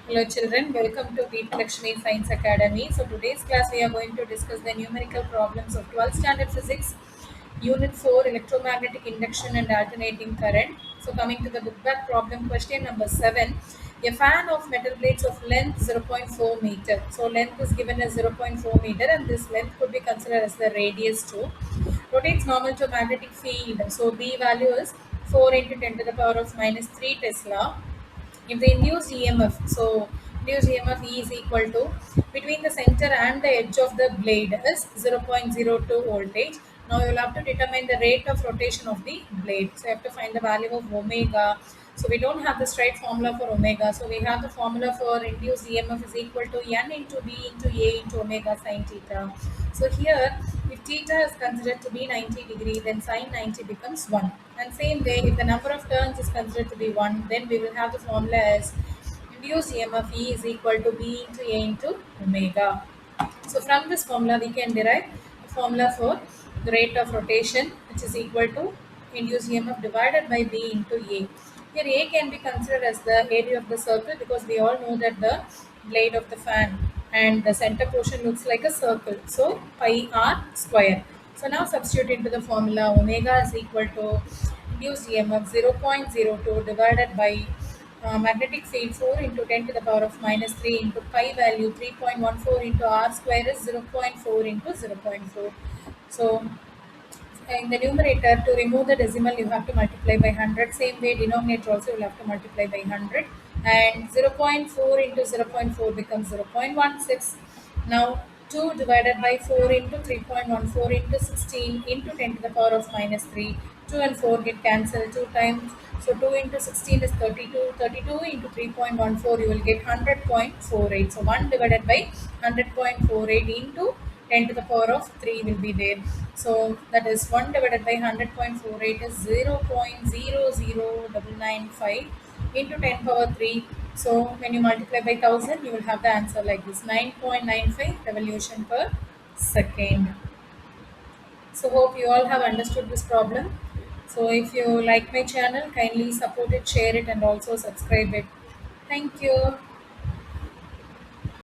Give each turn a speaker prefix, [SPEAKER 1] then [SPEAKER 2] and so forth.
[SPEAKER 1] Hello children, welcome to Deep Lakshmi Science Academy. So today's class we are going to discuss the numerical problems of 12th standard physics, unit 4 electromagnetic induction and alternating current. So coming to the book back problem, question number 7. A fan of metal plates of length 0.4 meter. So length is given as 0.4 meter and this length could be considered as the radius too. Rotates normal to magnetic field. So B value is 4 into 10 to the power of minus 3 Tesla. If the induced EMF, so induced EMF E is equal to between the center and the edge of the blade is 0.02 voltage. Now you will have to determine the rate of rotation of the blade. So you have to find the value of omega. So we don't have the straight formula for omega. So we have the formula for induced EMF is equal to N into B into A into omega sine theta. So here, if theta is considered to be 90 degree, then sine 90 becomes 1. And same way, if the number of turns is considered to be 1, then we will have the formula as induced EMF E is equal to B into A into omega. So from this formula, we can derive the formula for the rate of rotation, which is equal to induced EMF divided by B into A. Here A can be considered as the area of the circle because we all know that the blade of the fan and the center portion looks like a circle. So pi r square. So now substitute into the formula omega is equal to induced EMF 0.02 divided by magnetic field 4 into 10 to the power of minus 3 into pi value 3.14 into r square is 0.4 into 0.4. So in the numerator, to remove the decimal you have to multiply by 100. Same way denominator also you will have to multiply by 100, and 0.4 into 0.4 becomes 0.16. Now 2 divided by 4 into 3.14 into 16 into 10 to the power of minus 3. 2 and 4 get cancelled 2 times. So 2 into 16 is 32. 32 into 3.14 you will get 100.48. So 1 divided by 100.48 into 10 to the power of 3 will be there. So that is 1 divided by 100.48 is 0.00995 into 10 power 3. So when you multiply by 1000, you will have the answer like this, 9.95 revolution per second. So hope you all have understood this problem. So if you like my channel, kindly support it, share it and also subscribe it. Thank you.